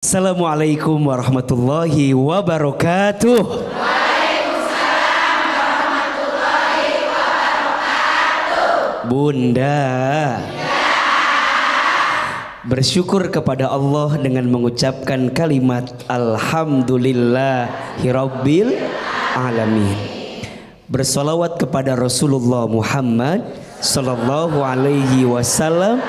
Assalamualaikum warahmatullahi wabarakatuh. Waalaikumsalam warahmatullahi wabarakatuh. Bunda, bersyukur kepada Allah dengan mengucapkan kalimat Alhamdulillahirabbil alamin. Bersolawat kepada Rasulullah Muhammad sallallahu alaihi wasallam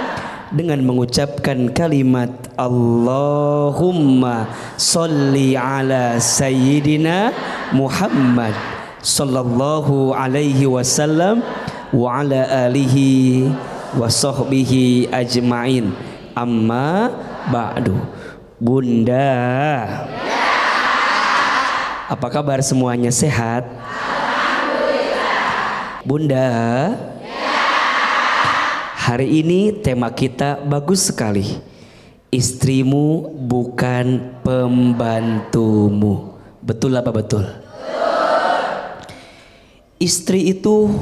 dengan mengucapkan kalimat Allahumma sholli ala sayyidina Muhammad sallallahu alaihi wasallam wa ala alihi wa sahbihi ajma'in. Amma ba'du. Bunda, apa kabar semuanya, sehat? Alhamdulillah. Bunda, hari ini tema kita bagus sekali. Istrimu bukan pembantumu. Betul apa betul? Istri itu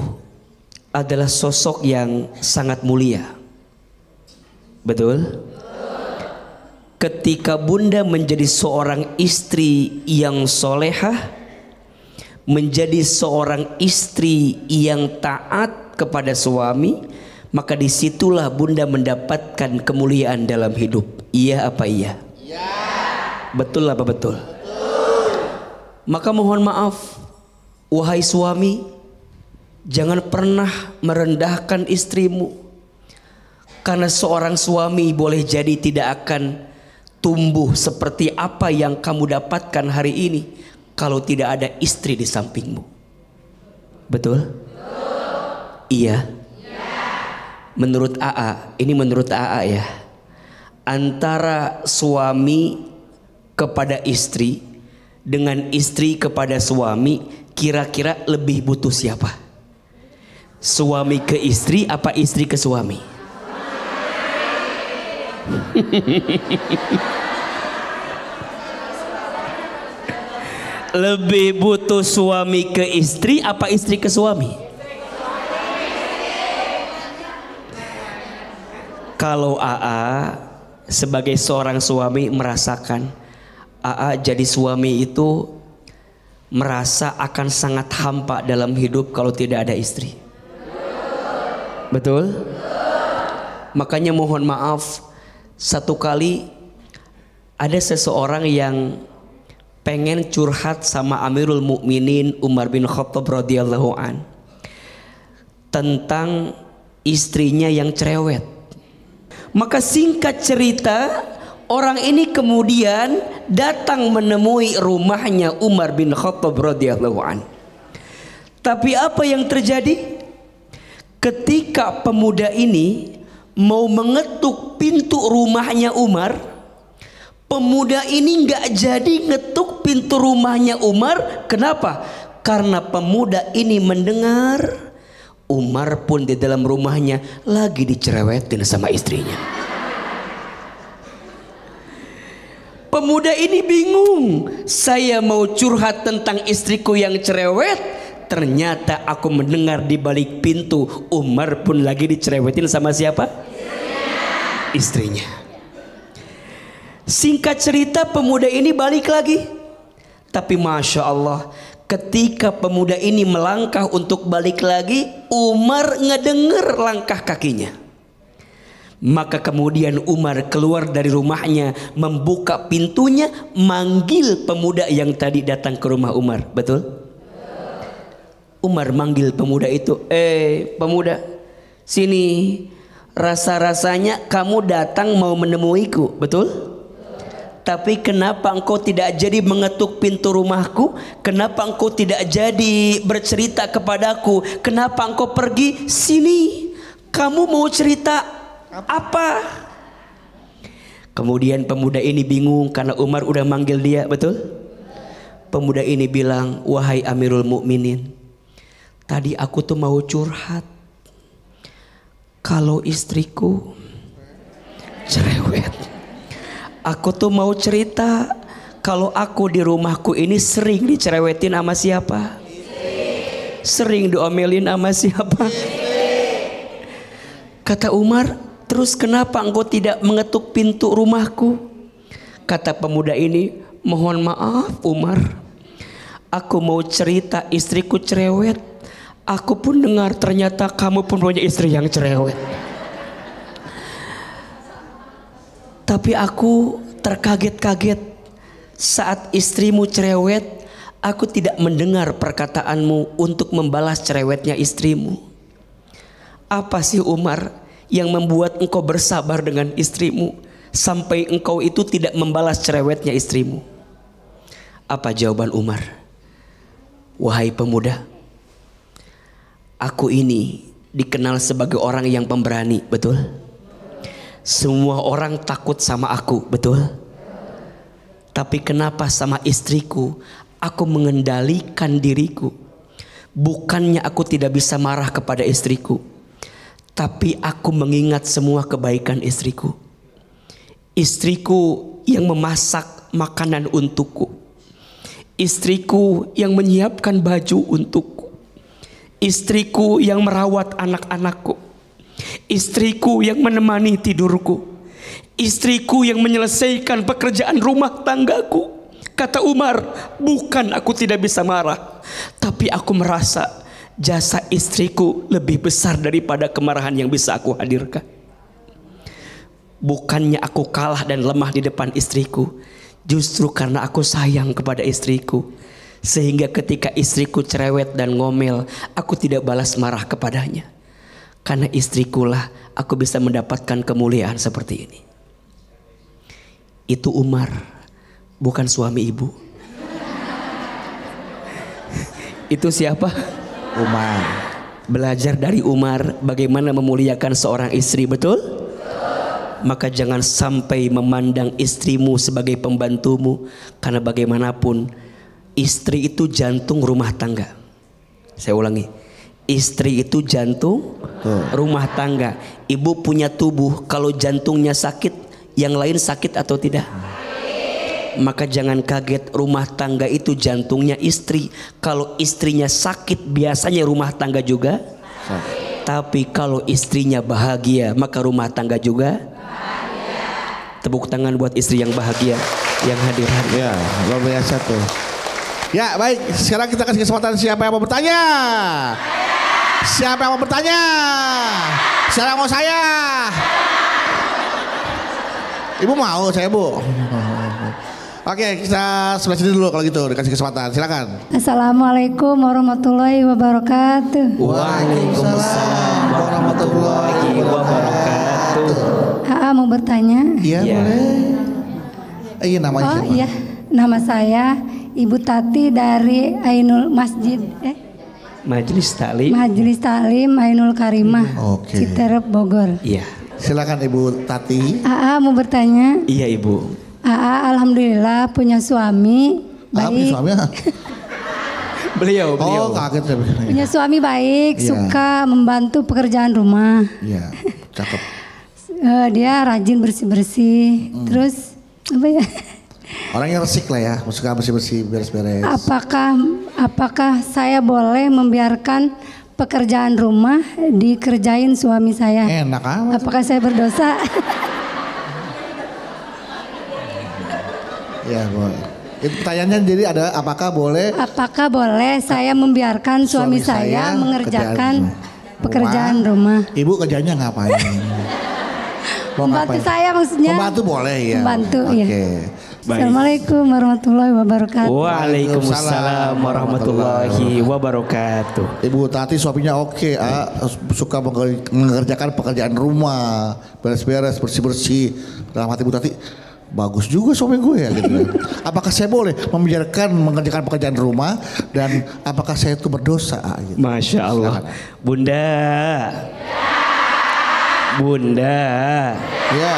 adalah sosok yang sangat mulia. Betul? Ketika Bunda menjadi seorang istri yang solehah, menjadi seorang istri yang taat kepada suami, maka disitulah Bunda mendapatkan kemuliaan dalam hidup. Iya apa iya? Iya. Betul apa betul? Betul. Maka mohon maaf, wahai suami, jangan pernah merendahkan istrimu. Karena seorang suami boleh jadi tidak akan tumbuh seperti apa yang kamu dapatkan hari ini kalau tidak ada istri di sampingmu. Betul? Betul. Iya. Menurut AA, ini menurut AA ya, antara suami kepada istri dengan istri kepada suami, kira-kira lebih butuh siapa? Suami ke istri apa istri ke suami? Lebih butuh suami ke istri apa istri ke suami? Kalau AA sebagai seorang suami merasakan, AA jadi suami itu merasa akan sangat hampa dalam hidup kalau tidak ada istri. Betul? Makanya mohon maaf, satu kali ada seseorang yang pengen curhat sama Amirul Mukminin Umar bin Khattab radhiyallahu an tentang istrinya yang cerewet. Maka singkat cerita, orang ini kemudian datang menemui rumahnya Umar bin Khattab radhiyallahu an. Tapi apa yang terjadi? Ketika pemuda ini mau mengetuk pintu rumahnya Umar, pemuda ini nggak jadi ngetuk pintu rumahnya Umar. Kenapa? Karena pemuda ini mendengar Umar pun di dalam rumahnya lagi dicerewetin sama istrinya. Pemuda ini bingung. Saya mau curhat tentang istriku yang cerewet, ternyata aku mendengar di balik pintu Umar pun lagi dicerewetin sama siapa? Istrinya. Singkat cerita, pemuda ini balik lagi. Tapi Masya Allah, ketika pemuda ini melangkah untuk balik lagi, Umar ngedenger langkah kakinya. Maka kemudian Umar keluar dari rumahnya, membuka pintunya, manggil pemuda yang tadi datang ke rumah Umar. Betul? Umar manggil pemuda itu, pemuda, sini. Rasa-rasanya kamu datang mau menemuiku. Betul? Tapi kenapa engkau tidak jadi mengetuk pintu rumahku? Kenapa engkau tidak jadi bercerita kepadaku? Kenapa engkau pergi? Sini, kamu mau cerita apa? Kemudian pemuda ini bingung karena Umar udah manggil dia. Betul? Pemuda ini bilang, wahai Amirul Mukminin, tadi aku tuh mau curhat kalau istriku cerewet. Aku tuh mau cerita kalau aku di rumahku ini sering dicerewetin sama siapa? Sering diomelin sama siapa? Kata Umar, terus kenapa engkau tidak mengetuk pintu rumahku? Kata pemuda ini, mohon maaf Umar, aku mau cerita istriku cerewet. Aku pun dengar ternyata kamu pun punya istri yang cerewet. Tapi aku terkaget-kaget saat istrimu cerewet. Aku tidak mendengar perkataanmu untuk membalas cerewetnya istrimu. Apa sih Umar yang membuat engkau bersabar dengan istrimu sampai engkau itu tidak membalas cerewetnya istrimu? Apa jawaban Umar? Wahai pemuda, aku ini dikenal sebagai orang yang pemberani, betul? Semua orang takut sama aku, betul? Tapi kenapa sama istriku aku mengendalikan diriku? Bukannya aku tidak bisa marah kepada istriku, tapi aku mengingat semua kebaikan istriku. Istriku yang memasak makanan untukku, istriku yang menyiapkan baju untukku, istriku yang merawat anak-anakku, istriku yang menemani tidurku, istriku yang menyelesaikan pekerjaan rumah tanggaku. Kata Umar, bukan aku tidak bisa marah, tapi aku merasa jasa istriku lebih besar daripada kemarahan yang bisa aku hadirkan. Bukannya aku kalah dan lemah di depan istriku, justru karena aku sayang kepada istriku, sehingga ketika istriku cerewet dan ngomel, aku tidak balas marah kepadanya. Karena istrikulah aku bisa mendapatkan kemuliaan seperti ini. Itu Umar, bukan suami ibu. Itu siapa? Umar. Belajar dari Umar bagaimana memuliakan seorang istri, betul? Maka jangan sampai memandang istrimu sebagai pembantumu, karena bagaimanapun istri itu jantung rumah tangga. Saya ulangi, istri itu jantung rumah tangga. Ibu punya tubuh, kalau jantungnya sakit, yang lain sakit atau tidak? Maka jangan kaget, rumah tangga itu jantungnya istri. Kalau istrinya sakit, biasanya rumah tangga juga sakit. Tapi kalau istrinya bahagia, maka rumah tangga juga bahagia. Tepuk tangan buat istri yang bahagia yang hadir. Ya, luar biasa tuh. Ya, baik. Sekarang kita kasih kesempatan siapa yang mau bertanya? Siapa yang mau bertanya? Siapa yang mau saya? Ibu mau, saya Bu. Oke, kita sebelah sini dulu kalau gitu, dikasih kesempatan. Silakan. Assalamualaikum warahmatullahi wabarakatuh. Waalaikumsalam warahmatullahi wabarakatuh. Mau bertanya? Iya, boleh. Iya, namanya Oh siapa? iya, nama saya Ibu Tati dari Ainul Majelis Taklim. Majelis Taklim Ainul Karimah, Oke. Citerep, Bogor. Iya. Silakan Ibu Tati. Mau bertanya. Iya Ibu. Alhamdulillah punya suami baik. Suaminya? Beliau. Oh, kaget saya. Punya suami baik, Iya. suka membantu pekerjaan rumah. Iya, cakep. Dia rajin bersih-bersih. Terus apa ya? Orangnya resik lah ya, suka bersih-bersih, beres-beres. Apakah saya boleh membiarkan pekerjaan rumah dikerjain suami saya? Enak amat. Apakah saya berdosa? Ya, boleh. Itu pertanyaannya jadi ada apakah boleh Apakah boleh saya membiarkan suami saya mengerjakan pekerjaan rumah? Ibu kerjanya ngapain? Mau Membantu ngapain? saya maksudnya. Membantu boleh ya. Membantu, Oke. ya. Assalamualaikum warahmatullahi wabarakatuh. Waalaikumsalam warahmatullahi wabarakatuh. Ibu Tati suaminya oke, suka mengerjakan pekerjaan rumah, beres-beres, bersih-bersih. Dalam hati Ibu Tati, bagus juga suami gue ya gitu. Apakah saya boleh membiarkan mengerjakan pekerjaan rumah dan apakah saya itu berdosa gitu. Masya Allah. Bunda. Bunda. Ya.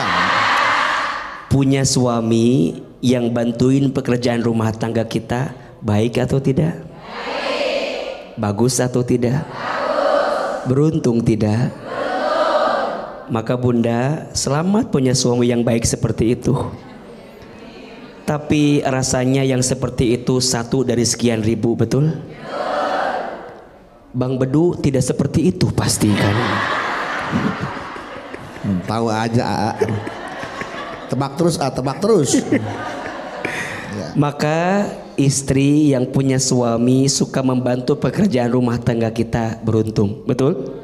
Punya suami yang bantuin pekerjaan rumah tangga kita, baik atau tidak? Baik. Bagus atau tidak? Bagus. Beruntung tidak? Beruntung. Maka Bunda selamat punya suami yang baik seperti itu. Tapi rasanya yang seperti itu satu dari sekian ribu, betul? Bang Bedu tidak seperti itu pasti kan? Tahu aja. Tebak terus, tebak terus. Maka istri yang punya suami suka membantu pekerjaan rumah tangga kita beruntung, betul?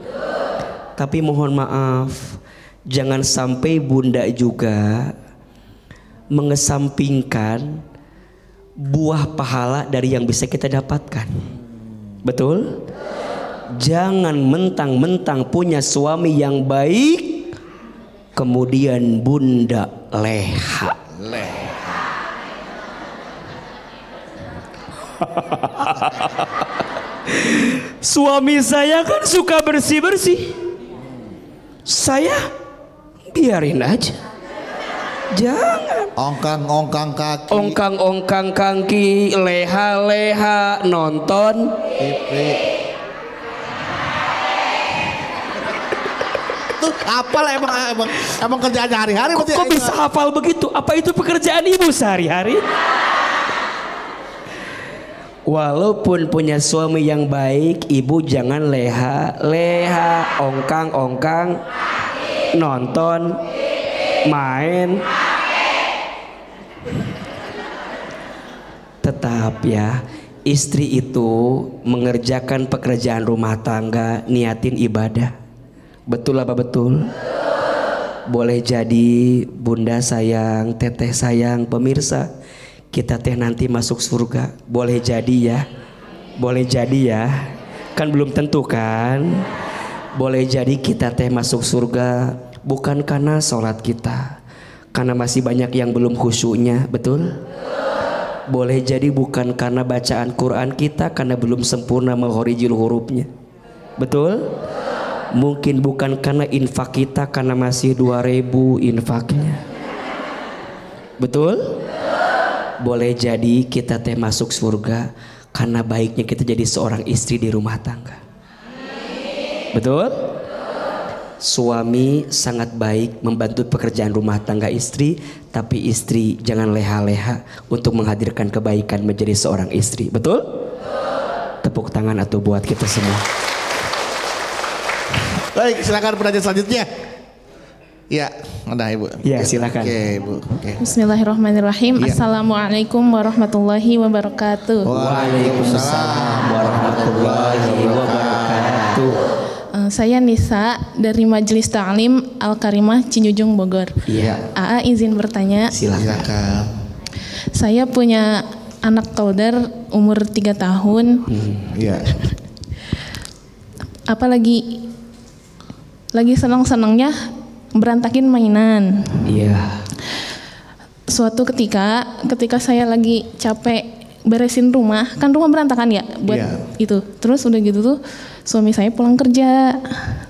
Tapi mohon maaf, jangan sampai bunda juga mengesampingkan buah pahala dari yang bisa kita dapatkan. Betul? Jangan mentang-mentang punya suami yang baik kemudian bunda leha. Suami saya kan suka bersih-bersih. Saya biarin aja. Jangan ongkang-ongkang kaki, ongkang-ongkang kaki, leha-leha, nonton TV. Tuh hafal emang kerjaan hari-hari. Kok bisa hafal begitu? Apa itu pekerjaan ibu sehari-hari? Walaupun punya suami yang baik, ibu jangan leha-leha, ongkang-ongkang, nonton, main. Tetap ya, istri itu mengerjakan pekerjaan rumah tangga, niatin ibadah. Betul apa betul? Boleh jadi bunda sayang, teteh sayang, pemirsa, kita teh nanti masuk surga. Boleh jadi ya. Boleh jadi ya. Kan belum tentu kan. Boleh jadi kita teh masuk surga bukan karena sholat kita, karena masih banyak yang belum khusyuknya. Betul? Boleh jadi bukan karena bacaan Quran kita, karena belum sempurna makhorijul hurufnya. Betul? Mungkin bukan karena infak kita, karena masih 2000 infaknya. Betul? Boleh jadi kita teh masuk surga karena baiknya kita jadi seorang istri di rumah tangga. Betul? Suami sangat baik membantu pekerjaan rumah tangga istri, tapi istri jangan leha-leha untuk menghadirkan kebaikan menjadi seorang istri. Betul? Tepuk tangan atau buat kita semua. Baik, silakan penanya selanjutnya. Ya, ada ibu. Ya, silakan. Oke, ibu. Oke. Bismillahirrahmanirrahim. Ya. Assalamualaikum warahmatullahi wabarakatuh. Waalaikumsalam warahmatullahi wabarakatuh. Saya Nisa dari Majelis Ta'lim Al-Karimah Cinjujung Bogor. Iya. AA izin bertanya. Silakan. Saya punya anak toddler umur 3 tahun. Iya. Apalagi senang-senangnya berantakin mainan. Iya. Suatu ketika saya lagi capek beresin rumah, kan rumah berantakan ya buat itu. Terus udah gitu tuh suami saya pulang kerja.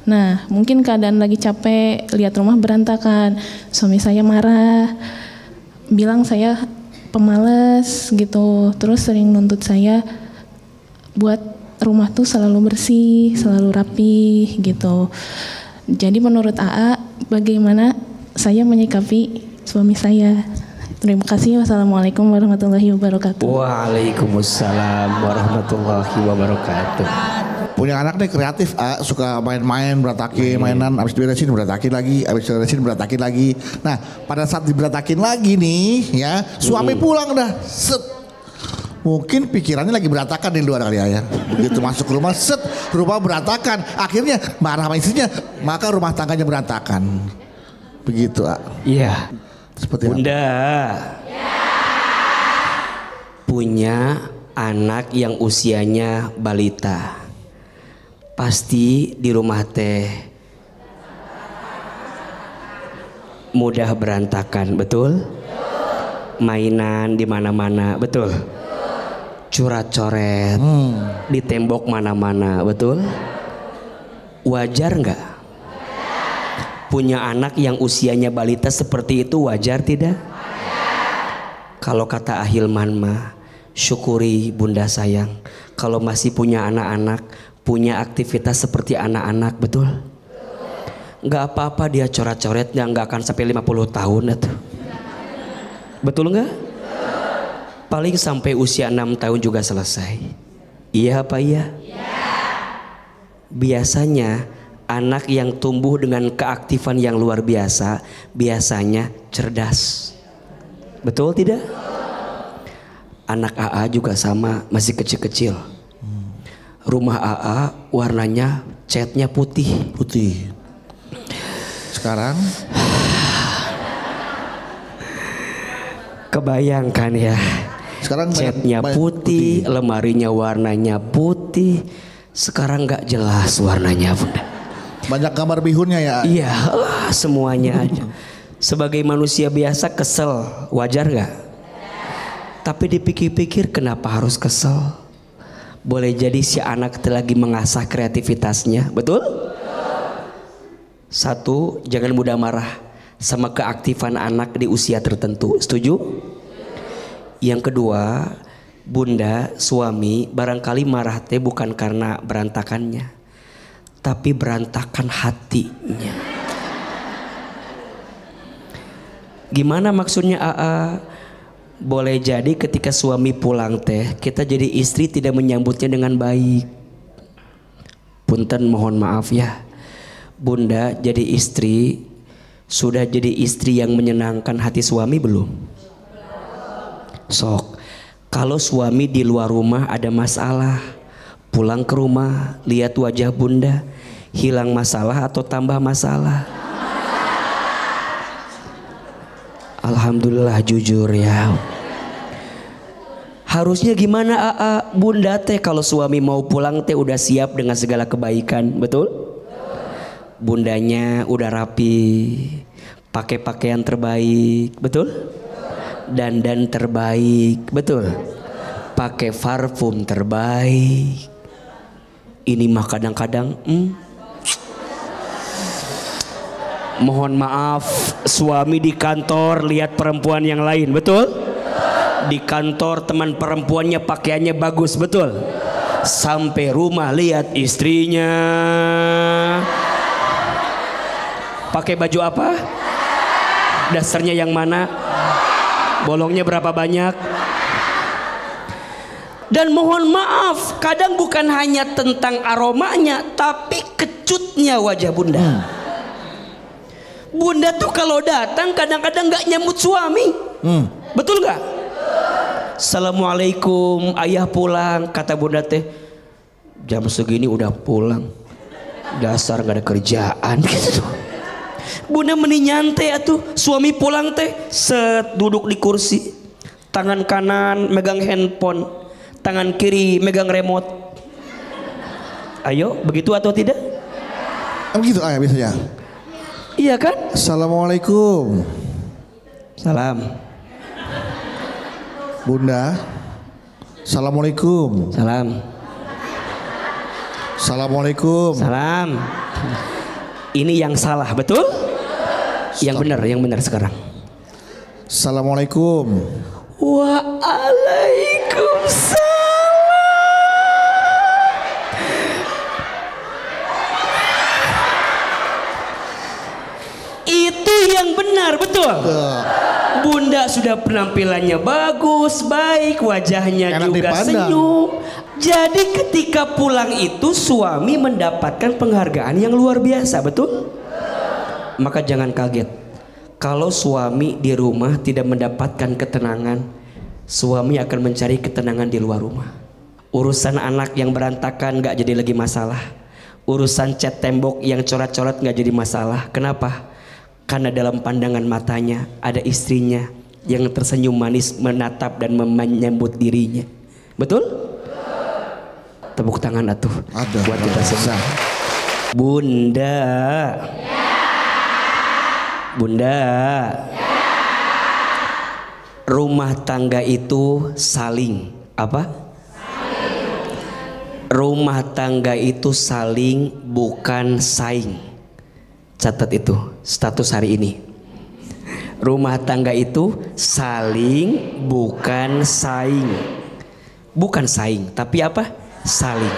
Nah, mungkin keadaan lagi capek lihat rumah berantakan. Suami saya marah. Bilang saya pemalas gitu. Terus sering nuntut saya buat rumah tuh selalu bersih, selalu rapi gitu. Jadi menurut AA, bagaimana saya menyikapi suami saya? Terima kasih. Wassalamualaikum warahmatullahi wabarakatuh. Waalaikumsalam warahmatullahi wabarakatuh. Punya anak nih kreatif, suka main-main, berantakin mainan, habis beresin berantakin lagi, habis beresin berantakin lagi. Nah, pada saat diberantakin lagi nih, ya, suami pulang dah. Set. Mungkin pikirannya lagi berantakan di luar kali ya. Begitu masuk ke rumah, set, rumah berantakan. Akhirnya marah sama istrinya, maka rumah tangganya berantakan. Begitu, Iya. Seperti Bunda. Punya anak yang usianya balita. Pasti di rumah teh mudah berantakan, betul? Mainan di mana-mana, betul? Coret-coret di tembok mana-mana, betul? Wajar nggak? Punya anak yang usianya balita seperti itu wajar tidak? Kalau kata Ahilman mah, syukuri bunda sayang. Kalau masih punya anak-anak, punya aktivitas seperti anak-anak, betul? Nggak apa-apa dia coret-coretnya, nggak akan sampai 50 tahun itu. Betul nggak? Paling sampai usia 6 tahun juga selesai. Iya apa iya? Biasanya Anak yang tumbuh dengan keaktifan yang luar biasa biasanya cerdas. Betul tidak? Anak AA juga sama, masih kecil-kecil. Rumah AA warnanya catnya putih. Putih. Sekarang kebayangkan ya. Sekarang catnya putih, lemarinya warnanya putih. Sekarang nggak jelas warnanya, Bunda. Banyak gambar bihunnya ya. Iya, semuanya aja. Sebagai manusia biasa kesel, wajar nggak? Tapi dipikir-pikir kenapa harus kesel? Boleh jadi si anak lagi mengasah kreativitasnya, betul? Satu, jangan mudah marah sama keaktifan anak di usia tertentu, setuju? Yang kedua, bunda, suami barangkali marah teh bukan karena berantakannya, tapi berantakan hatinya. Gimana maksudnya AA? Boleh jadi ketika suami pulang teh, kita jadi istri tidak menyambutnya dengan baik. Punten, mohon maaf ya. Bunda jadi istri, sudah jadi istri yang menyenangkan hati suami belum? Sok. Kalau suami di luar rumah ada masalah, pulang ke rumah lihat wajah bunda, hilang masalah atau tambah masalah? Alhamdulillah jujur ya. Harusnya gimana AA? Bunda teh kalau suami mau pulang teh udah siap dengan segala kebaikan, betul? Bundanya udah rapi, pakai pakaian terbaik, betul? Dandan terbaik, betul? Pakai parfum terbaik. Ini mah kadang-kadang mohon maaf, suami di kantor lihat perempuan yang lain, betul? Di kantor teman perempuannya pakaiannya bagus, betul? Sampai rumah lihat istrinya pakai baju apa? Dasarnya yang mana? Bolongnya berapa banyak? Dan mohon maaf, kadang bukan hanya tentang aromanya, tapi kecutnya wajah bunda. Bunda tuh kalau datang kadang-kadang nggak nyambut suami, betul nggak? Assalamualaikum, ayah pulang. Kata bunda teh, jam segini udah pulang, dasar nggak ada kerjaan gitu. Bunda mending nyantai atuh. Suami pulang teh, set duduk di kursi, tangan kanan megang handphone, tangan kiri megang remote. Ayo, begitu atau tidak? Begitu ayah biasanya. Iya kan? Assalamualaikum. Salam. Bunda. Assalamualaikum. Salam. Assalamualaikum. Salam. Ini yang salah, betul? Yang benar sekarang. Assalamualaikum. Waalaikumsalam. Itu yang benar, betul? Bunda sudah penampilannya bagus, baik, wajahnya enak juga dipandang. Senyum. Jadi ketika pulang itu suami mendapatkan penghargaan yang luar biasa, betul? Maka jangan kaget kalau suami di rumah tidak mendapatkan ketenangan. Suami akan mencari ketenangan di luar rumah. Urusan anak yang berantakan gak jadi lagi masalah. Urusan cat tembok yang coret-coret gak jadi masalah. Kenapa? Karena dalam pandangan matanya ada istrinya yang tersenyum manis menatap dan menyambut dirinya. Betul? Tepuk tangan atuh buat kita semua. Bunda. Bunda. Rumah tangga itu saling apa? Rumah tangga itu saling, bukan saing. Catat itu status hari ini. Rumah tangga itu saling, bukan saing. Bukan saing, tapi apa? Saling.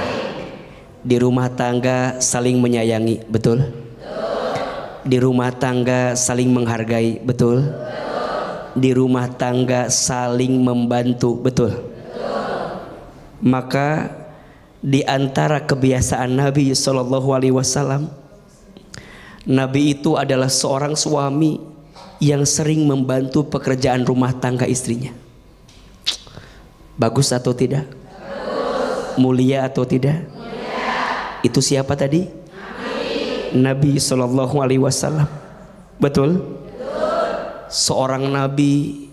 Di rumah tangga saling menyayangi, betul? Di rumah tangga saling menghargai, betul? Di rumah tangga saling membantu, betul? Maka di antara kebiasaan Nabi SAW Nabi itu adalah seorang suami yang sering membantu pekerjaan rumah tangga istrinya. Bagus atau tidak? Mulia atau tidak? Itu siapa tadi? Nabi Shallallahu Alaihi Wasallam. Betul? Seorang Nabi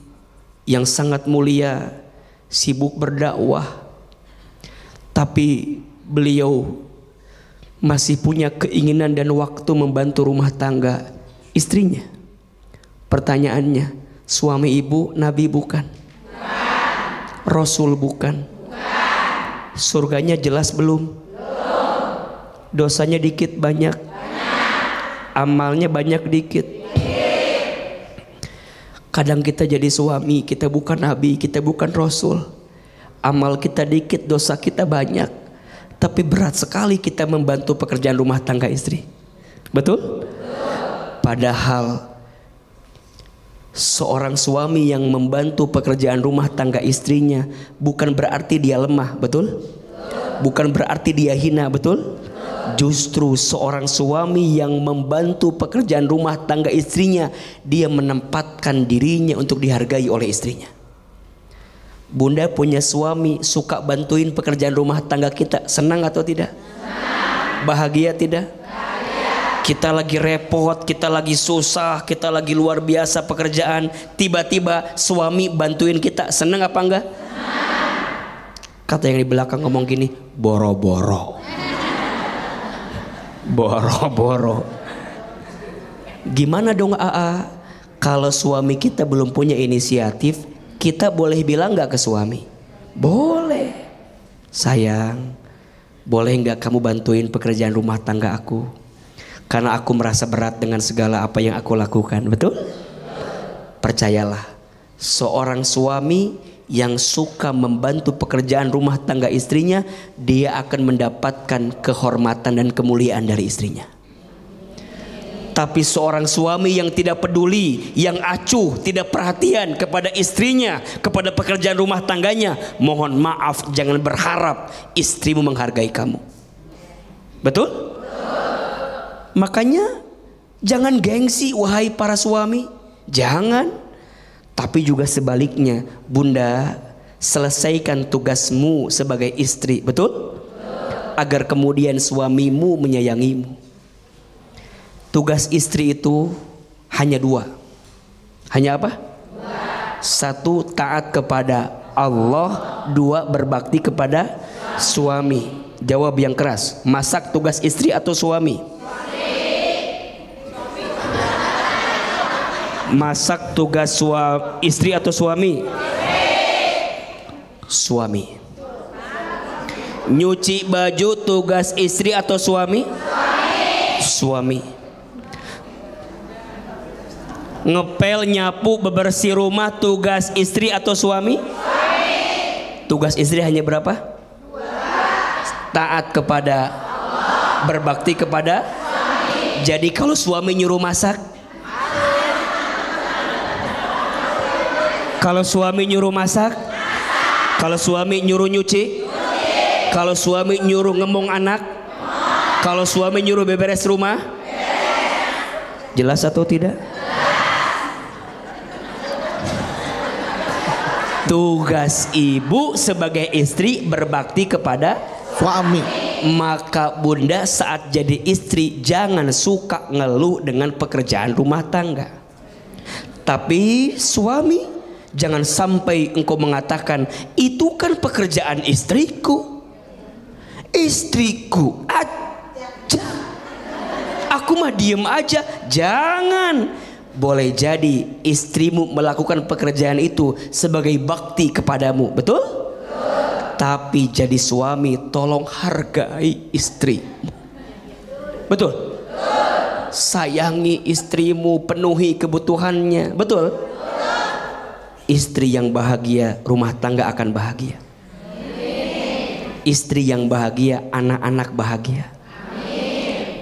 yang sangat mulia, sibuk berdakwah, tapi beliau masih punya keinginan dan waktu membantu rumah tangga istrinya. Pertanyaannya, suami ibu Nabi bukan? Rasul bukan? Surganya jelas belum? Dosanya dikit banyak? Amalnya banyak dikit? Kadang kita jadi suami, kita bukan Nabi, kita bukan Rasul. Amal kita dikit, dosa kita banyak. Tapi berat sekali kita membantu pekerjaan rumah tangga istri. Betul? Padahal seorang suami yang membantu pekerjaan rumah tangga istrinya bukan berarti dia lemah. Betul? Bukan berarti dia hina. Betul? Justru seorang suami yang membantu pekerjaan rumah tangga istrinya, dia menempatkan dirinya untuk dihargai oleh istrinya. Bunda punya suami suka bantuin pekerjaan rumah tangga kita, senang atau tidak? Bahagia tidak? Kita lagi repot, kita lagi susah, kita lagi luar biasa pekerjaan, tiba-tiba suami bantuin kita, senang apa enggak? Kata yang di belakang ngomong gini, boro-boro. Boro-boro. Gimana dong AA? Kalau suami kita belum punya inisiatif, kita boleh bilang gak ke suami? Boleh. Sayang, boleh gak kamu bantuin pekerjaan rumah tangga aku? Karena aku merasa berat dengan segala apa yang aku lakukan. Betul? Percayalah, seorang suami yang suka membantu pekerjaan rumah tangga istrinya, dia akan mendapatkan kehormatan dan kemuliaan dari istrinya. Tapi seorang suami yang tidak peduli, yang acuh, tidak perhatian kepada istrinya, kepada pekerjaan rumah tangganya, mohon maaf, jangan berharap istrimu menghargai kamu. Betul? Makanya jangan gengsi wahai para suami, jangan. Tapi juga sebaliknya, Bunda, selesaikan tugasmu sebagai istri, betul? Agar kemudian suamimu menyayangimu. Tugas istri itu hanya dua. Hanya apa? Satu, taat kepada Allah. Dua, berbakti kepada suami. Jawab yang keras. Masak tugas istri atau suami? Masak tugas istri atau suami? Suami. Nyuci baju tugas istri atau suami? Suami. Ngepel, nyapu, bebersih rumah tugas istri atau suami? Tugas istri hanya berapa? Taat kepada Allah, berbakti kepada suami. Jadi kalau suami nyuruh masak, kalau suami nyuruh masak, kalau suami nyuruh nyuci, kalau suami nyuruh ngemong anak, kalau suami nyuruh beberes rumah, jelas atau tidak? Tugas ibu sebagai istri berbakti kepada suami. Maka Bunda saat jadi istri jangan suka ngeluh dengan pekerjaan rumah tangga. Tapi suami, jangan sampai engkau mengatakan itu kan pekerjaan istriku. Istriku aja, aku mah diem aja. Jangan. Boleh jadi istrimu melakukan pekerjaan itu sebagai bakti kepadamu, betul? Tapi jadi suami, tolong hargai istri. Betul? Sayangi istrimu, penuhi kebutuhannya, betul? Istri yang bahagia, rumah tangga akan bahagia. Istri yang bahagia, anak-anak bahagia.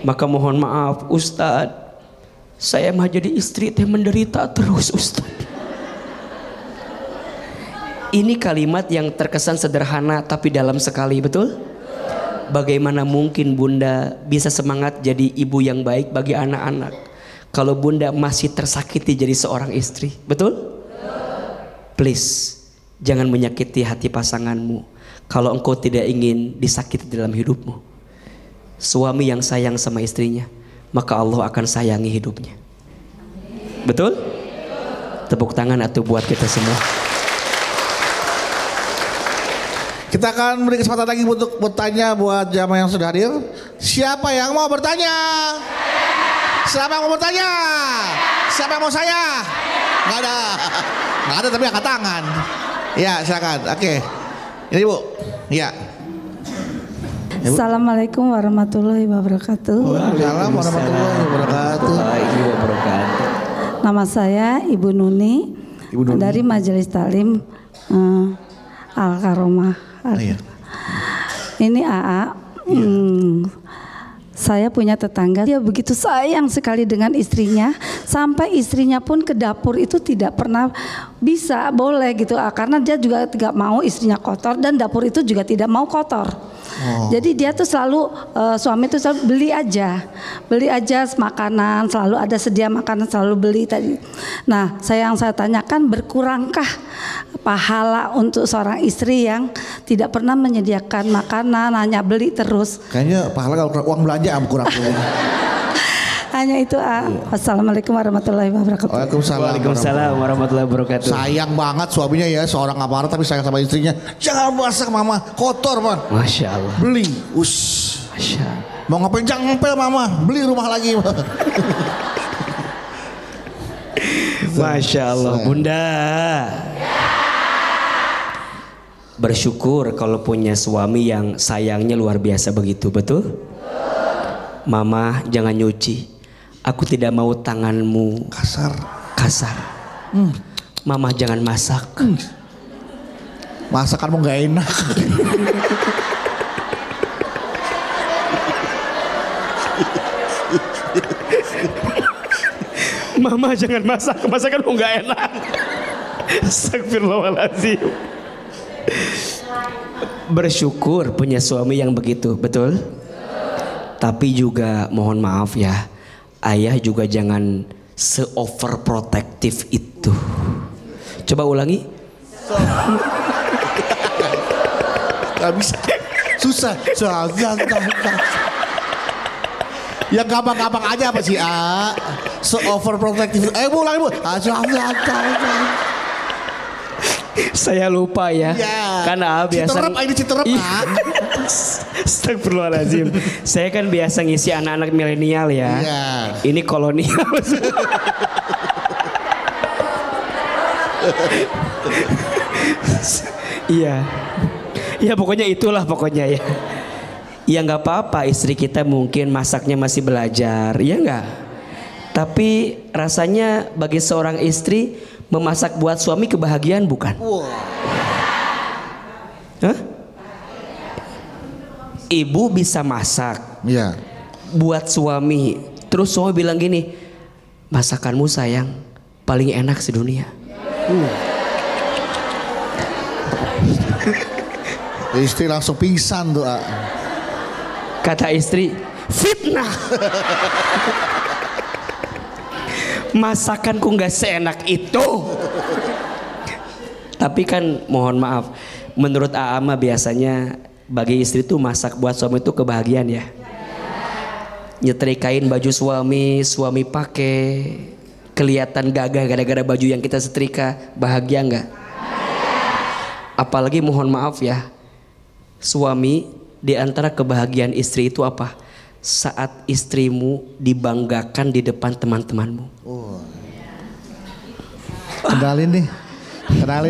Maka mohon maaf Ustadz, saya mah jadi istri teh menderita terus Ustaz. Ini kalimat yang terkesan sederhana tapi dalam sekali, betul? Bagaimana mungkin Bunda bisa semangat jadi ibu yang baik bagi anak-anak kalau Bunda masih tersakiti jadi seorang istri? Betul? Please, jangan menyakiti hati pasanganmu kalau engkau tidak ingin disakiti dalam hidupmu. Suami yang sayang sama istrinya, maka Allah akan sayangi hidupnya. Betul? Tepuk tangan atau buat kita semua. Kita akan beri kesempatan lagi untuk bertanya buat jamaah yang sudah hadir. Siapa yang mau bertanya? Siapa yang mau bertanya? Siapa yang mau saya? Nggak ada. Nggak ada tapi angkat tangan. Ya silakan. Oke. Ini Bu. Ya. Assalamualaikum warahmatullahi wabarakatuh. Waalaikumsalam warahmatullahi wabarakatuh. Nama saya Ibu Nuni, dari Majelis Talim Al-Karomah. Iya. Ini AA. Saya punya tetangga, dia begitu sayang sekali dengan istrinya, sampai istrinya pun ke dapur itu tidak pernah bisa boleh gitu, karena dia juga tidak mau istrinya kotor dan dapur itu juga tidak mau kotor. Jadi dia tuh selalu suami tuh selalu beli aja makanan, selalu ada sedia makanan, selalu beli tadi. Nah, yang saya tanyakan, berkurangkah pahala untuk seorang istri yang tidak pernah menyediakan makanan, hanya beli terus? Kayaknya pahala kalau uang belanja kurang. Hanya itu. Assalamualaikum warahmatullahi wabarakatuh. Waalaikumsalam warahmatullahi wabarakatuh. Sayang banget suaminya ya, seorang aparat tapi sayang sama istrinya. Jangan masak mama, kotor man. Masya Allah. Beli, Masya Allah. mau ngapain jangan ngepel mama, beli rumah lagi. Masya Allah. Bunda, bersyukur kalau punya suami yang sayangnya luar biasa begitu, betul? Mama jangan nyuci. Aku tidak mau tanganmu kasar. Mama jangan masak. Masakanmu nggak enak. Mama jangan masak, masakanmu nggak enak. Astagfirullahaladzim. Bersyukur punya suami yang begitu, betul? Tapi juga mohon maaf ya, ayah juga jangan se-overprotective itu. Coba ulangi. Gak bisa. Susah. Yang gampang-gampang aja apa sih? Se-overprotective. Ulangi Bu. Saya lupa ya. Karena biasa Citerep. Astagfirullahaladzim. Saya kan biasa ngisi anak-anak milenial ya. Ini kolonial. Iya. Ya pokoknya itulah pokoknya ya. Ya nggak apa-apa, istri kita mungkin masaknya masih belajar, ya nggak? Tapi rasanya bagi seorang istri memasak buat suami kebahagiaan bukan? Hah? Ibu bisa masak buat suami, terus suami bilang gini, masakanmu sayang paling enak sedunia. Istri langsung pingsan tuh. Kata istri, fitnah. Masakanku nggak seenak itu. Tapi kan mohon maaf, menurut Aama biasanya bagi istri tuh masak buat suami itu kebahagiaan ya. Nyetrikain baju suami pakai, kelihatan gagah gara-gara baju yang kita setrika, bahagia nggak? Apalagi mohon maaf ya, suami, di antara kebahagiaan istri itu apa? Saat istrimu dibanggakan di depan teman-temanmu. Kenalin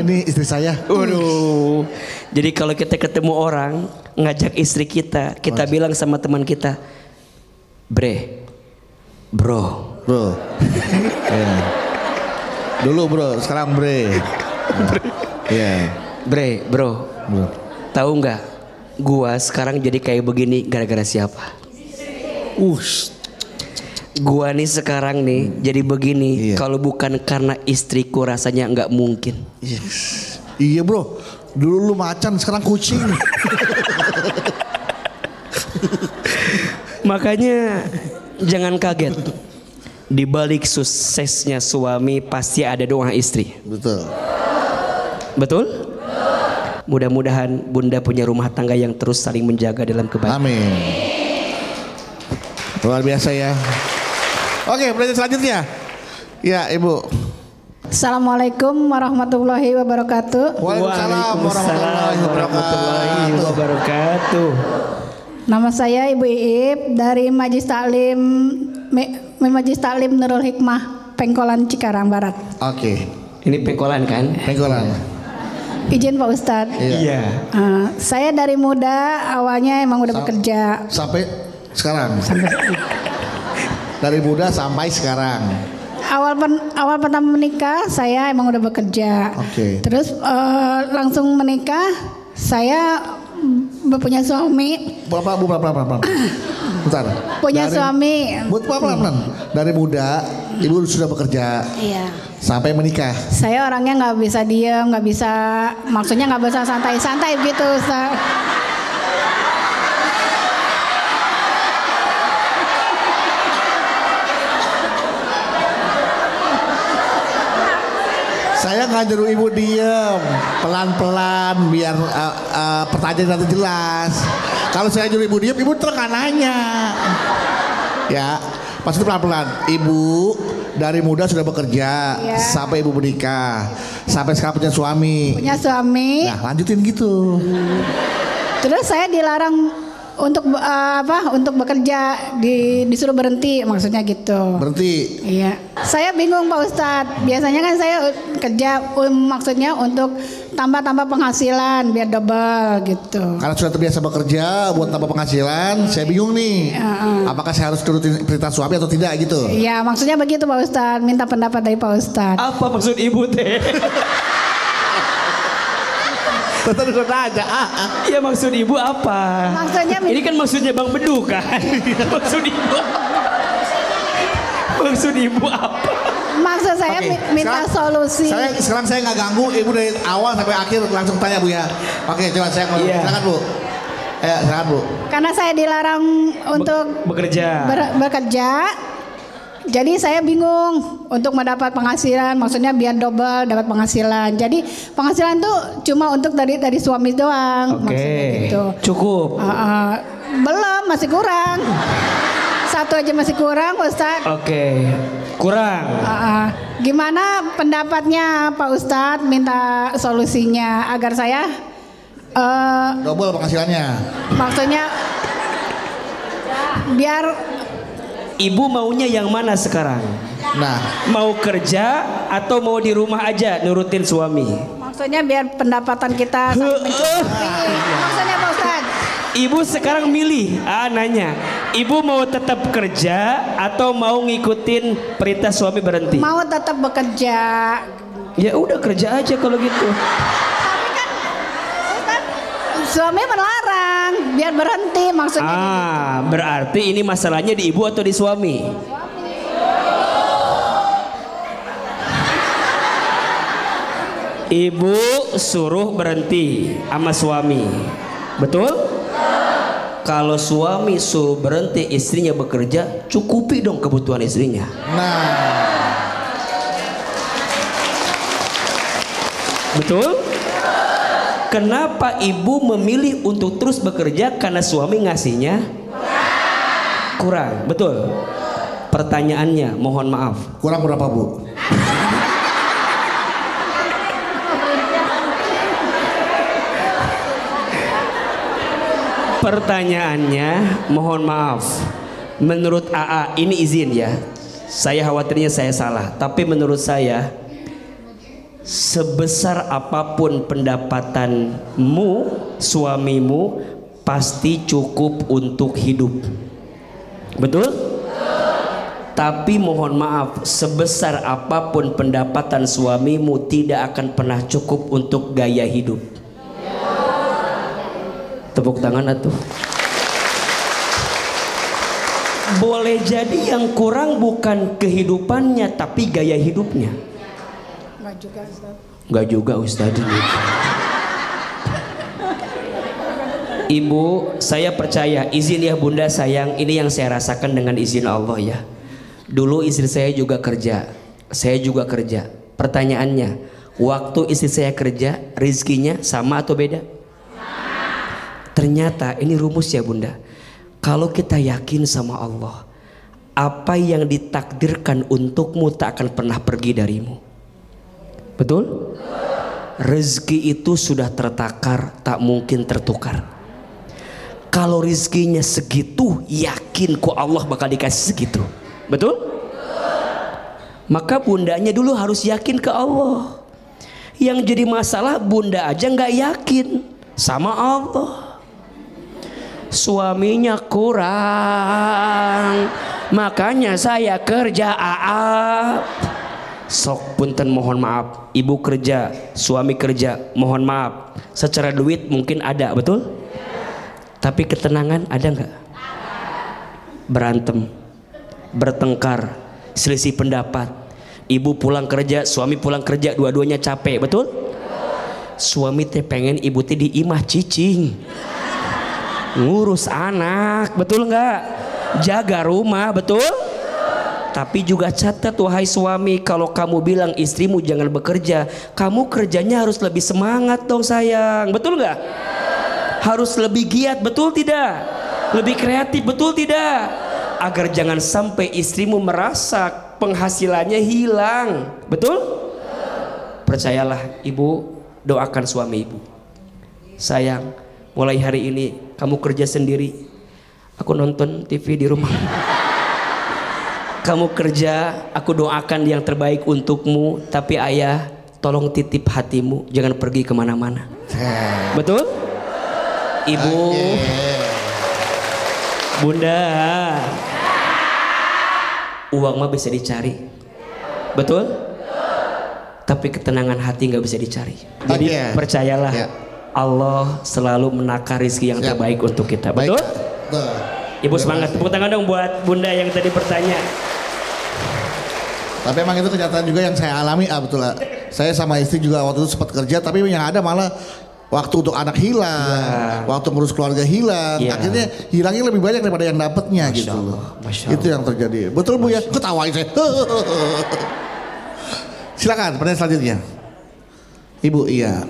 nih istri saya. Waduh. Jadi kalau kita ketemu orang ngajak istri kita bilang sama teman kita, bro. Dulu bro, sekarang bre. Bro. Tahu nggak? Gua sekarang jadi kayak begini gara-gara siapa? Gua nih sekarang nih jadi begini kalau bukan karena istriku rasanya nggak mungkin. Iya bro, dulu lu macan sekarang kucing. Makanya jangan kaget. Di balik suksesnya suami pasti ada doa istri. Betul. Betul? Mudah-mudahan Bunda punya rumah tangga yang terus saling menjaga dalam kebaikan. Amin. Luar biasa ya. Oke, pertanyaan selanjutnya. Ya, Ibu. Assalamualaikum warahmatullahi wabarakatuh. Waalaikumsalam warahmatullahi wabarakatuh. Nama saya Ibu Iip dari Majlis Taklim Nurul Hikmah, Pengkolan Cikarang Barat. Oke. Ini pengkolan kan? Pengkolan. Izin Pak Ustadz. Iya. Saya dari muda awalnya emang udah bekerja. Sampai sekarang. Dari muda sampai sekarang. Awal pertama menikah saya emang udah bekerja. Oke. Terus langsung menikah saya punya suami. Berapa? Bentar. Punya suami. Pelan-pelan. Dari muda Ibu sudah bekerja. Iya. Sampai menikah. Saya orangnya nggak bisa diem, nggak bisa, maksudnya nggak bisa santai-santai gitu. Saya nggak nyuruh Ibu diem, pelan-pelan biar pertanyaan nanti jelas. Kalau saya nyuruh Ibu diem, Ibu terus nanya. Ya, pas itu pelan-pelan. Ibu dari muda sudah bekerja, ya. Sampai Ibu menikah, sampai sekarang punya suami. Punya suami. Nah, lanjutin gitu. Terus saya dilarang untuk bekerja, disuruh berhenti, maksudnya gitu. Berhenti. Iya. Saya bingung Pak Ustadz. Biasanya kan saya kerja maksudnya untuk tambah-tambah penghasilan biar double gitu. Karena sudah terbiasa bekerja buat tambah penghasilan, saya bingung nih. Apakah saya harus turutin perintah suami atau tidak gitu? Iya, maksudnya begitu Pak Ustadz. Minta pendapat dari Pak Ustadz. Apa maksud Ibu teh? Tetap aja. Ya maksud Ibu apa? Maksudnya ini kan maksudnya Bang Bedu kan? Maksud Ibu. Maksud Ibu apa? Maksud saya minta solusi. Sekarang saya nggak ganggu Ibu dari awal sampai akhir, langsung tanya Bu ya. Oke, coba saya silakan Bu. Silakan Bu. Karena saya dilarang untuk bekerja. Jadi saya bingung untuk mendapat penghasilan, maksudnya biar double dapat penghasilan. Jadi penghasilan tuh cuma untuk dari suami doang, maksudnya gitu. Cukup. Belum, masih kurang. Satu aja masih kurang, Ustadz. Oke. Kurang. Gimana pendapatnya Pak Ustadz? Minta solusinya agar saya double penghasilannya. Maksudnya biar. Ibu maunya yang mana sekarang? Nah, mau kerja atau mau di rumah aja nurutin suami? Maksudnya biar pendapatan kita saling mencukupi. Maksudnya Pak Ustadz. Ibu sekarang milih, nanya. Ibu mau tetap kerja atau mau ngikutin perintah suami berhenti? Mau tetap bekerja. Ya udah kerja aja kalau gitu. Tapi kan Ustadz, suami melarang biar berhenti, maksudnya. Berarti ini masalahnya di ibu atau di suami? Ibu suruh berhenti sama suami, betul? Kalau suami suruh berhenti istrinya bekerja, cukupi dong kebutuhan istrinya. Nah, betul? Kenapa ibu memilih untuk terus bekerja? Karena suami ngasihnya kurang, betul? Pertanyaannya, mohon maaf. kurang berapa Bu? Pertanyaannya, mohon maaf. Menurut AA, ini izin ya. Saya khawatirnya saya salah, tapi menurut saya, sebesar apapun pendapatanmu, suamimu pasti cukup untuk hidup. Betul? Tapi mohon maaf, sebesar apapun pendapatan suamimu tidak akan pernah cukup untuk gaya hidup. Tepuk tangan atuh. Boleh jadi yang kurang bukan kehidupannya tapi gaya hidupnya. Enggak juga Ustaz. Enggak juga Ustaz. Ibu, saya percaya, izin ya Bunda sayang, ini yang saya rasakan dengan izin Allah ya. Dulu istri saya juga kerja, saya juga kerja. Pertanyaannya, waktu istri saya kerja, rizkinya sama atau beda? Ternyata ini rumus ya Bunda. Kalau kita yakin sama Allah, apa yang ditakdirkan untukmu tak akan pernah pergi darimu. Betul? Rezeki itu sudah tertakar, tak mungkin tertukar. Kalau rizkinya segitu, yakin kok Allah bakal dikasih segitu. Betul? Maka bundanya dulu harus yakin ke Allah. Yang jadi masalah bunda aja nggak yakin sama Allah. Suaminya kurang, makanya saya kerja Sok punten mohon maaf, ibu kerja, suami kerja, mohon maaf. Secara duit mungkin ada, betul? Tapi ketenangan ada nggak? Berantem, bertengkar, selisih pendapat. Ibu pulang kerja, suami pulang kerja, dua-duanya capek, betul? Suami teh pengen ibu teh diimah cicing, ngurus anak, betul nggak? Jaga rumah, betul? Tapi juga catat wahai suami, kalau kamu bilang istrimu jangan bekerja, kamu kerjanya harus lebih semangat dong sayang, betul nggak? Harus lebih giat, betul tidak? Lebih kreatif, betul tidak? Agar jangan sampai istrimu merasa penghasilannya hilang, betul? Percayalah ibu, doakan suami ibu. Sayang, mulai hari ini kamu kerja sendiri, aku nonton TV di rumah. Kamu kerja, aku doakan yang terbaik untukmu. Tapi ayah, tolong titip hatimu, jangan pergi kemana-mana. Betul? Ibu, bunda, uang mah bisa dicari, betul? Tapi ketenangan hati nggak bisa dicari. Jadi percayalah, Allah selalu menakar rezeki yang terbaik untuk kita, betul? Ibu semangat, tepuk tangan dong buat bunda yang tadi bertanya. Tapi emang itu kenyataan juga yang saya alami, betul lah. Saya sama istri juga waktu itu sempat kerja, tapi yang ada malah waktu untuk anak hilang, waktu ngurus keluarga hilang, akhirnya hilangnya lebih banyak daripada yang dapatnya gitu loh. Itu yang terjadi. Betul Bu ya? Ketawain saya. Silakan pertanyaan selanjutnya. Ibu, iya.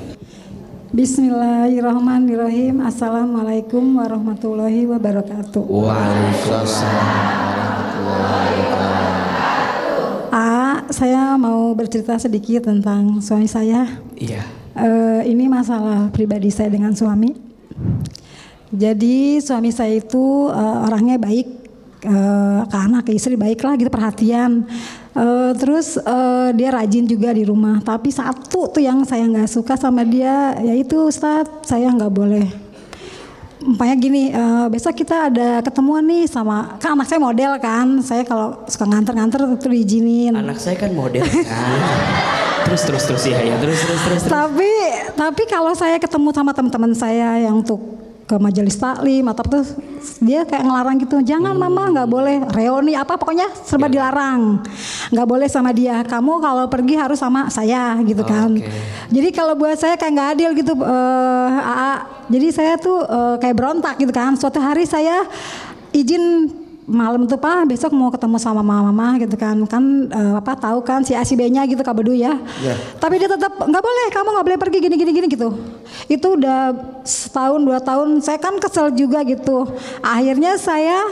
Bismillahirrahmanirrahim. Assalamualaikum warahmatullahi wabarakatuh. Waalaikumsalam warahmatullahi wabarakatuh. Saya mau bercerita sedikit tentang suami saya. Iya. Ini masalah pribadi saya dengan suami. Jadi suami saya itu orangnya baik, ke anak, ke istri baik lah gitu, perhatian. Terus dia rajin juga di rumah. Tapi satu tuh yang saya nggak suka sama dia, yaitu Ustadz, saya nggak boleh. Umpamanya gini, besok kita ada ketemuan nih sama, kan anak saya model kan, saya kalau suka nganter-nganter itu diizinin. Anak saya kan model kan. terus ya, terus. Tapi kalau saya ketemu sama teman-teman saya yang untuk ke majelis taklim atau terus dia kayak ngelarang gitu, jangan mama, nggak boleh reuni apa pokoknya serba dilarang, nggak boleh sama dia, kamu kalau pergi harus sama saya gitu kan. Jadi kalau buat saya kayak nggak adil gitu, jadi saya tuh kayak berontak gitu kan. Suatu hari saya izin malam tuh Pak, besok mau ketemu sama mama gitu kan, tahu kan si A si B-nya gitu Kak Bedu ya. Tapi dia tetap nggak boleh, kamu nggak boleh pergi gini gitu. Itu udah setahun 2 tahun, saya kan kesel juga gitu. Akhirnya saya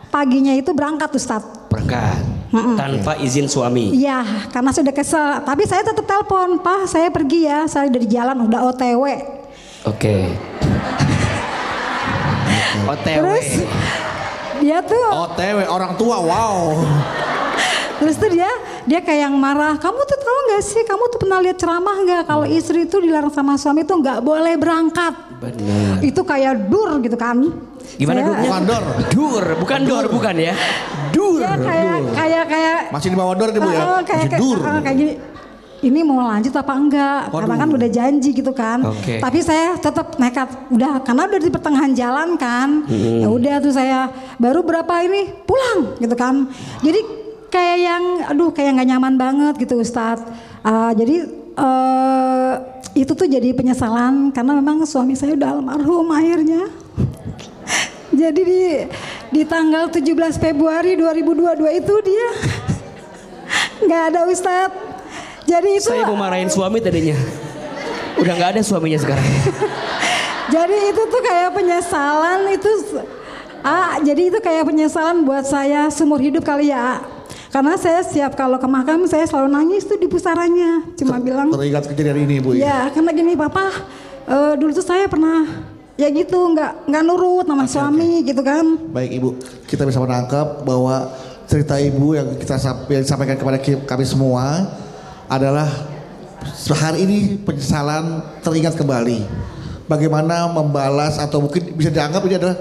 paginya itu berangkat Ustadz. Berangkat tanpa izin suami. Iya, karena sudah kesel. Tapi saya tetap telepon, Pak saya pergi ya, saya udah di jalan, udah OTW. Oke. Terus dia tuh OTW orang tua, wow. Terus tuh dia kayak yang marah, kamu tuh tahu nggak sih, kamu tuh pernah lihat ceramah nggak kalau istri itu dilarang sama suami tuh nggak boleh berangkat. Benar. Itu kayak dur gitu kan. Gimana durnya? Bukan dor. Bukan dor, bukan ya. Dur. Ya, kayak masih di bawah dor Bu ya. Kayak gini. Ini mau lanjut apa enggak? Karena kan udah janji gitu kan. Tapi saya tetap nekat. Udah karena udah di pertengahan jalan kan. Ya udah tuh saya baru berapa ini pulang gitu kan. Jadi kayak yang kayak nggak nyaman banget gitu Ustadz. Jadi itu tuh jadi penyesalan karena memang suami saya udah almarhum akhirnya. Jadi di tanggal 17 Februari 2022 itu dia nggak ada Ustadz. Jadi itu saya mau marahin suami tadinya. Udah nggak ada suaminya sekarang. Jadi itu tuh kayak penyesalan itu. Jadi itu kayak penyesalan buat saya seumur hidup kali ya. Karena saya setiap kalau ke makam saya selalu nangis tuh di pusarannya. Cuma bilang. Teringat kejadian ini Bu. Ya karena gini Papa, dulu tuh saya pernah ya gitu nggak nurut sama suami gitu kan. Baik Ibu, kita bisa menangkap bahwa cerita Ibu yang yang disampaikan kepada kami semua adalah hari ini penyesalan teringat kembali. Bagaimana membalas atau mungkin bisa dianggap ini adalah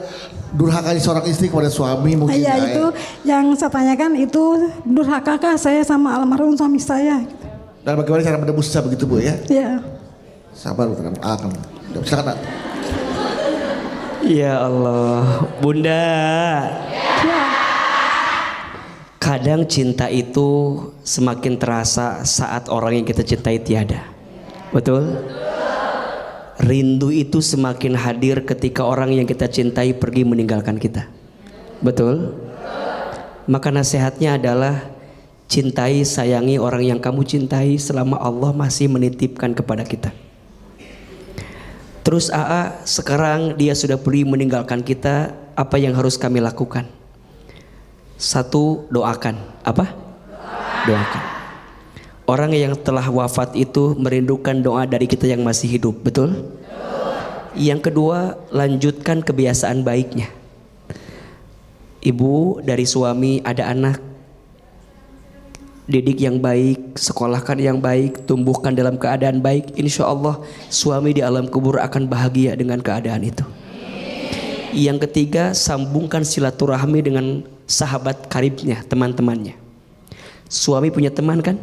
durhakanya seorang istri kepada suami mungkin. Iya itu yang saya tanyakan itu durhakakah saya sama almarhum suami saya. Dan bagaimana cara menebusnya begitu Bu ya? Iya. Sabar Bu, akan. Silakan. Ya Allah, Bunda. Ya. Kadang cinta itu semakin terasa saat orang yang kita cintai tiada. Betul? Rindu itu semakin hadir ketika orang yang kita cintai pergi meninggalkan kita. Betul? Maka nasihatnya adalah cintai, sayangi orang yang kamu cintai selama Allah masih menitipkan kepada kita. Terus sekarang dia sudah pergi meninggalkan kita, apa yang harus kami lakukan? Satu, doakan. Apa? Doakan. Orang yang telah wafat itu merindukan doa dari kita yang masih hidup, betul? Yang kedua, lanjutkan kebiasaan baiknya. Ibu dari suami ada anak, didik yang baik, sekolahkan yang baik, tumbuhkan dalam keadaan baik. Insya Allah suami di alam kubur akan bahagia dengan keadaan itu. Yang ketiga, sambungkan silaturahmi dengan sahabat karibnya, teman-temannya. Suami punya teman kan?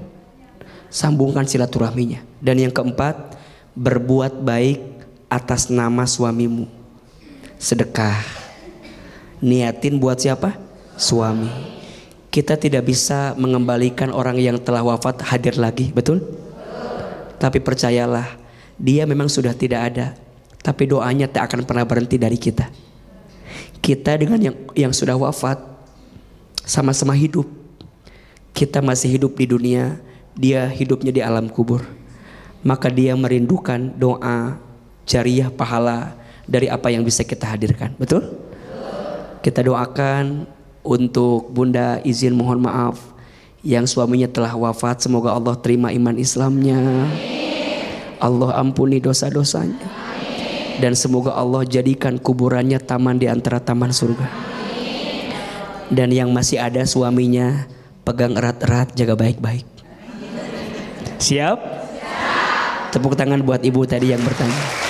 Sambungkan silaturahminya. Dan yang keempat, berbuat baik atas nama suamimu. Sedekah. Niatin buat siapa? Suami. Kita tidak bisa mengembalikan orang yang telah wafat hadir lagi, betul? Tapi percayalah, dia memang sudah tidak ada, tapi doanya tak akan pernah berhenti dari kita. Kita dengan yang sudah wafat sama-sama hidup. Kita masih hidup di dunia, dia hidupnya di alam kubur. Maka dia merindukan doa, jariah, pahala dari apa yang bisa kita hadirkan, betul? Kita doakan untuk Bunda, izin mohon maaf yang suaminya telah wafat, semoga Allah terima iman Islamnya, Allah ampuni dosa-dosanya, dan semoga Allah jadikan kuburannya taman di antara taman surga. Dan yang masih ada suaminya, pegang erat-erat, jaga baik-baik. Siap? Tepuk tangan buat ibu tadi yang bertanya.